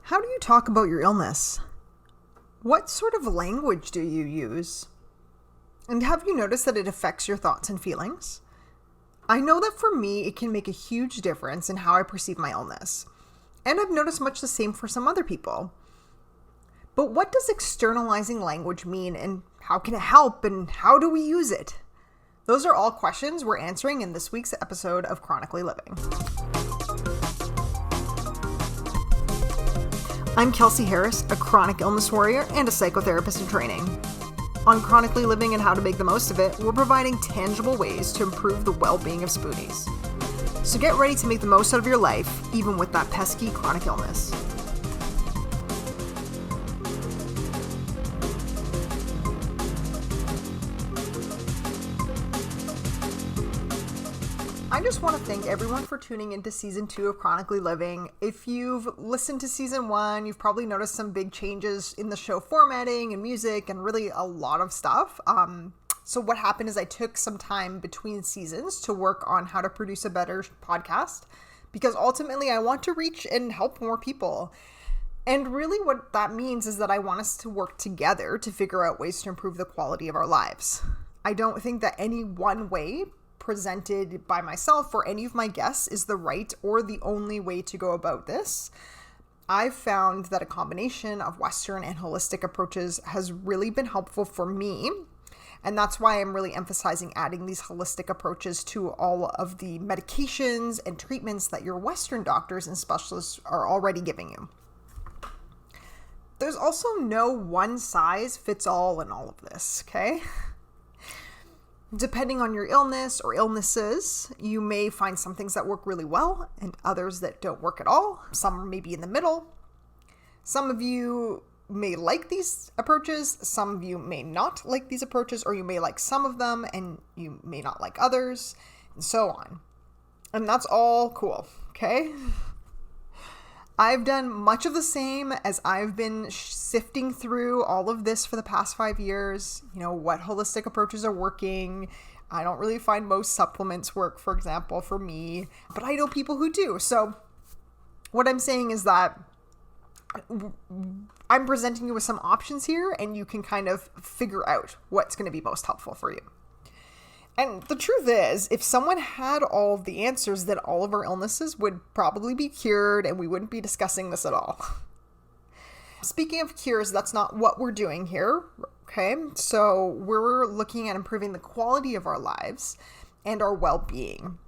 How do you talk about your illness? What sort of language do you use? And have you noticed that it affects your thoughts and feelings? I know that for me, it can make a huge difference in how I perceive my illness. And I've noticed much the same for some other people. But what does externalizing language mean, and how can it help, and how do we use it? Those are all questions we're answering in this week's episode of Chronically Living. I'm Kelsey Harris, a chronic illness warrior and a psychotherapist in training. On Chronically Living and How to Make the Most of It, we're providing tangible ways to improve the well-being of spoonies. So get ready to make the most out of your life, even with that pesky chronic illness. I just want to thank everyone for tuning into season 2 of Chronically Living. If you've listened to season 1, you've probably noticed some big changes in the show formatting and music and really a lot of stuff. So what happened is I took some time between seasons to work on how to produce a better podcast, because ultimately I want to reach and help more people. And really what that means is that I want us to work together to figure out ways to improve the quality of our lives. I don't think that any one way presented by myself or any of my guests is the right or the only way to go about this. I've found that a combination of Western and holistic approaches has really been helpful for me. And that's why I'm really emphasizing adding these holistic approaches to all of the medications and treatments that your Western doctors and specialists are already giving you. There's also no one size fits all in all of this, okay? Depending on your illness or illnesses, you may find some things that work really well and others that don't work at all. Some may be in the middle. Some of you may like these approaches. Some of you may not like these approaches, or you may like some of them and you may not like others, and so on. And that's all cool, okay? I've done much of the same as I've been sifting through all of this for the past 5 years. You know, what holistic approaches are working. I don't really find most supplements work, for example, for me, but I know people who do. So what I'm saying is that I'm presenting you with some options here, and you can kind of figure out what's going to be most helpful for you. And the truth is, if someone had all of the answers, then all of our illnesses would probably be cured and we wouldn't be discussing this at all. Speaking of cures, that's not what we're doing here, okay? So we're looking at improving the quality of our lives and our well-being.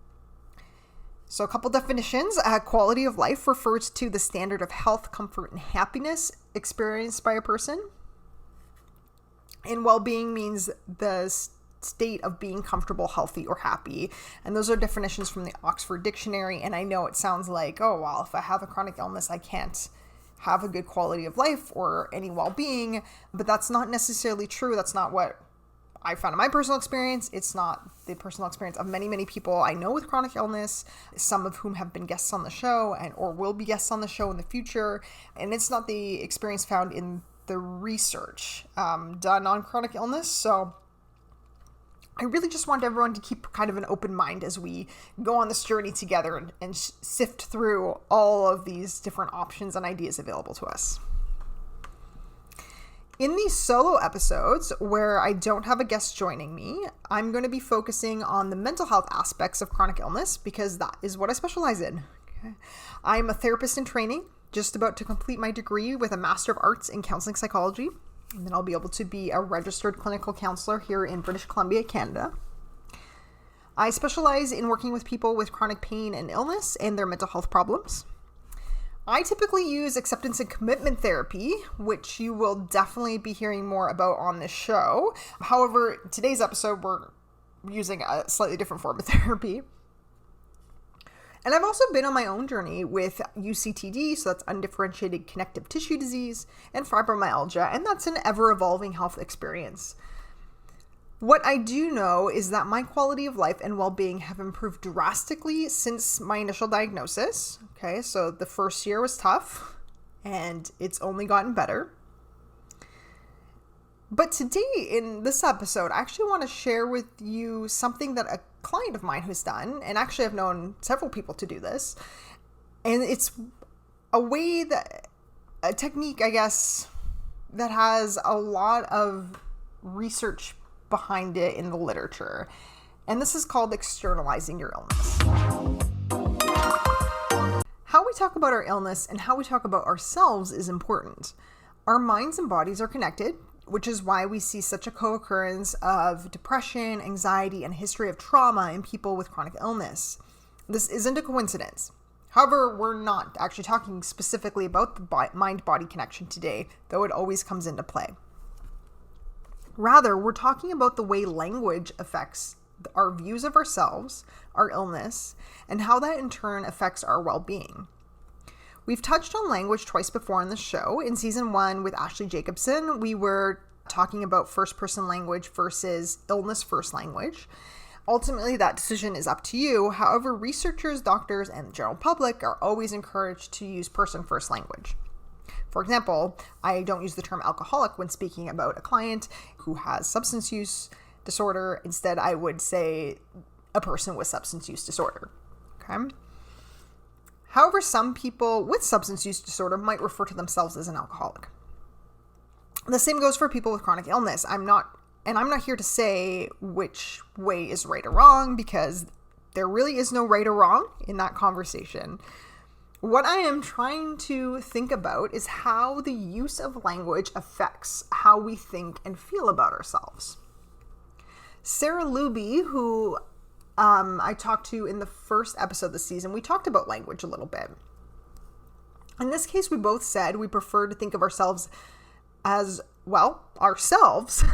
So a couple definitions. Quality of life refers to the standard of health, comfort, and happiness experienced by a person. And well-being means the state of being comfortable, healthy, or happy. And those are definitions from the Oxford Dictionary. And I know it sounds like, oh, well, if I have a chronic illness, I can't have a good quality of life or any well-being. But that's not necessarily true. That's not what I found in my personal experience. It's not the personal experience of many, many people I know with chronic illness, some of whom have been guests on the show and or will be guests on the show in the future. And it's not the experience found in the research done on chronic illness. So I really just want everyone to keep kind of an open mind as we go on this journey together and sift through all of these different options and ideas available to us. In these solo episodes, where I don't have a guest joining me, I'm going to be focusing on the mental health aspects of chronic illness because that is what I specialize in. Okay. I'm a therapist in training, just about to complete my degree with a Master of Arts in Counseling Psychology. And then I'll be able to be a registered clinical counselor here in British Columbia, Canada. I specialize in working with people with chronic pain and illness and their mental health problems. I typically use acceptance and commitment therapy, which you will definitely be hearing more about on this show. However, today's episode, we're using a slightly different form of therapy. And I've also been on my own journey with UCTD, so that's undifferentiated connective tissue disease, and fibromyalgia, and that's an ever-evolving health experience. What I do know is that my quality of life and well-being have improved drastically since my initial diagnosis. Okay, so the first year was tough, and it's only gotten better. But today, in this episode, I actually want to share with you something that a client of mine has done, and actually I've known several people to do this, and it's a way that a technique, I guess, that has a lot of research behind it in the literature. And this is called externalizing your illness. How we talk about our illness and how we talk about ourselves is important. Our minds and bodies are connected, which is why we see such a co-occurrence of depression, anxiety, and a history of trauma in people with chronic illness. This isn't a coincidence. However, we're not actually talking specifically about the mind-body connection today, though it always comes into play. Rather, we're talking about the way language affects our views of ourselves, our illness, and how that in turn affects our well-being. We've touched on language twice before on the show. In season 1 with Ashley Jacobson, we were talking about first-person language versus illness-first language. Ultimately, that decision is up to you. However, researchers, doctors, and the general public are always encouraged to use person-first language. For example, I don't use the term alcoholic when speaking about a client who has substance use disorder. Instead, I would say a person with substance use disorder. Okay. However, some people with substance use disorder might refer to themselves as an alcoholic. The same goes for people with chronic illness. I'm not here to say which way is right or wrong, because there really is no right or wrong in that conversation. What I am trying to think about is how the use of language affects how we think and feel about ourselves. Sarah Luby, who I talked to in the first episode this season, we talked about language a little bit. In this case, we both said we prefer to think of ourselves as, well, ourselves,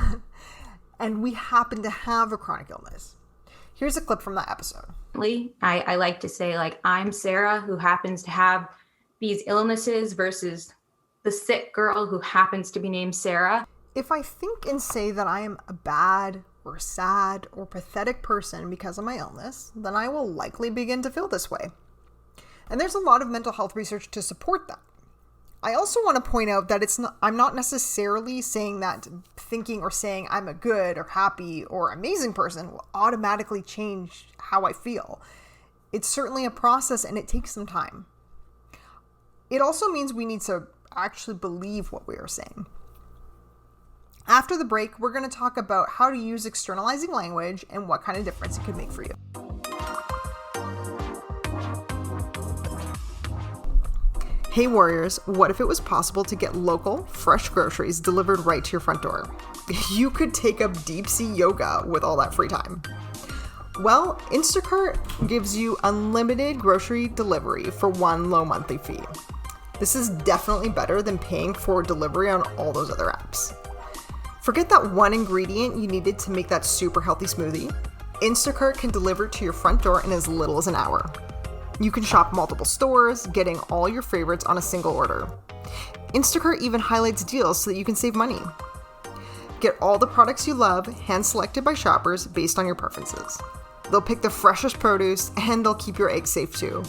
and we happen to have a chronic illness. Here's a clip from that episode. I like to say, like, I'm Sarah who happens to have these illnesses versus the sick girl who happens to be named Sarah. If I think and say that I am a bad or sad or pathetic person because of my illness, then I will likely begin to feel this way. And there's a lot of mental health research to support that. I also want to point out that I'm not necessarily saying that thinking or saying I'm a good or happy or amazing person will automatically change how I feel. It's certainly a process and it takes some time. It also means we need to actually believe what we are saying. After the break, we're going to talk about how to use externalizing language and what kind of difference it could make for you. Hey warriors, what if it was possible to get local, fresh groceries delivered right to your front door? You could take up deep sea yoga with all that free time. Well, Instacart gives you unlimited grocery delivery for one low monthly fee. This is definitely better than paying for delivery on all those other apps. Forget that one ingredient you needed to make that super healthy smoothie. Instacart can deliver to your front door in as little as an hour. You can shop multiple stores, getting all your favorites on a single order. Instacart even highlights deals so that you can save money. Get all the products you love, hand-selected by shoppers based on your preferences. They'll pick the freshest produce, and they'll keep your eggs safe too.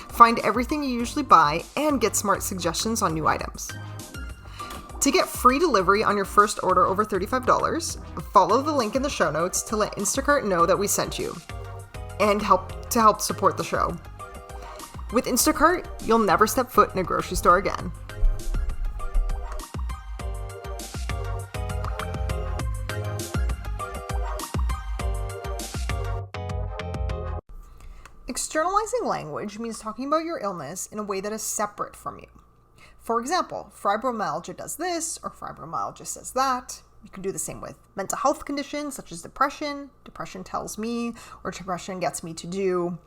Find everything you usually buy and get smart suggestions on new items. To get free delivery on your first order over $35, follow the link in the show notes to let Instacart know that we sent you and help support the show. With Instacart, you'll never step foot in a grocery store again. Externalizing language means talking about your illness in a way that is separate from you. For example, fibromyalgia does this, or fibromyalgia says that. You can do the same with mental health conditions such as depression. Depression tells me, or depression gets me to do.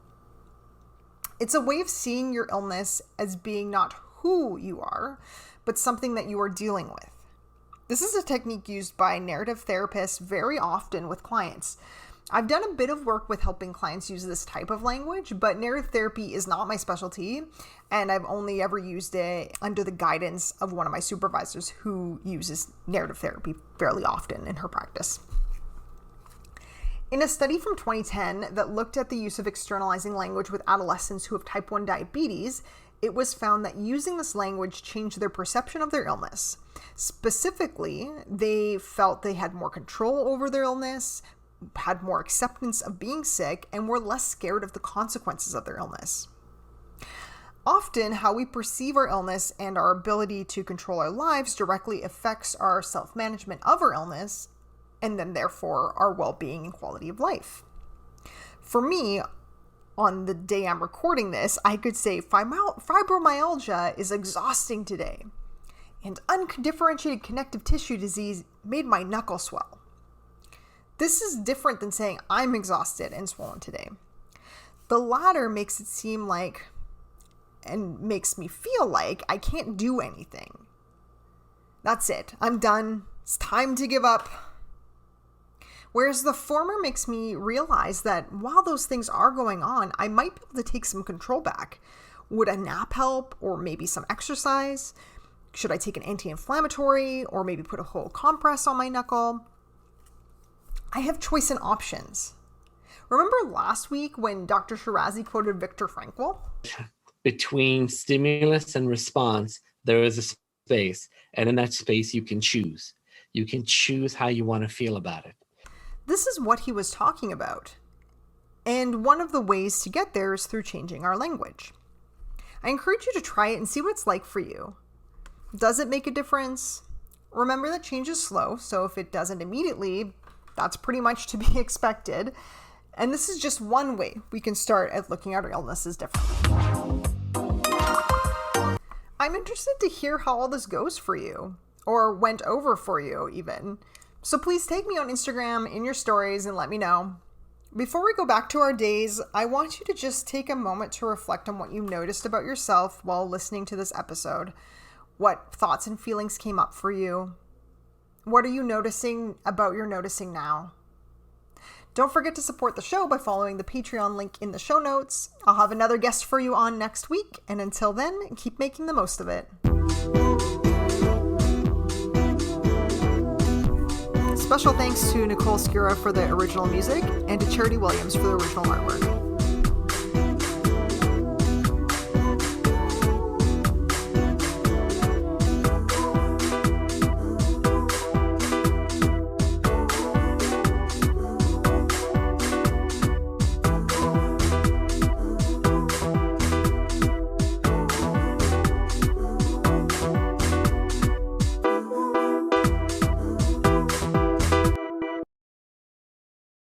It's a way of seeing your illness as being not who you are, but something that you are dealing with. This is a technique used by narrative therapists very often with clients. I've done a bit of work with helping clients use this type of language, but narrative therapy is not my specialty, and I've only ever used it under the guidance of one of my supervisors who uses narrative therapy fairly often in her practice. In a study from 2010 that looked at the use of externalizing language with adolescents who have type 1 diabetes, it was found that using this language changed their perception of their illness. Specifically, they felt they had more control over their illness, had more acceptance of being sick, and were less scared of the consequences of their illness. Often, how we perceive our illness and our ability to control our lives directly affects our self-management of our illness, and then therefore our well-being and quality of life. For me, on the day I'm recording this, I could say fibromyalgia is exhausting today, and undifferentiated connective tissue disease made my knuckle swell. This is different than saying I'm exhausted and swollen today. The latter makes it seem like, and makes me feel like, I can't do anything. That's it. I'm done. It's time to give up. Whereas the former makes me realize that while those things are going on, I might be able to take some control back. Would a nap help? Or maybe some exercise? Should I take an anti-inflammatory? Or maybe put a whole compress on my knuckle? I have choice and options. Remember last week when Dr. Shirazi quoted Viktor Frankl? Between stimulus and response, there is a space. And in that space, you can choose. You can choose how you want to feel about it. This is what he was talking about. And one of the ways to get there is through changing our language. I encourage you to try it and see what it's like for you. Does it make a difference? Remember that change is slow, so if it doesn't immediately, that's pretty much to be expected. And this is just one way we can start at looking at our illnesses differently. I'm interested to hear how all this goes for you, or went over for you even. So please tag me on Instagram in your stories and let me know. Before we go back to our days, I want you to just take a moment to reflect on what you noticed about yourself while listening to this episode. What thoughts and feelings came up for you? What are you noticing about your noticing now? Don't forget to support the show by following the Patreon link in the show notes. I'll have another guest for you on next week, and until then, keep making the most of it. Special thanks to Nicole Skura for the original music and to Charity Williams for the original artwork.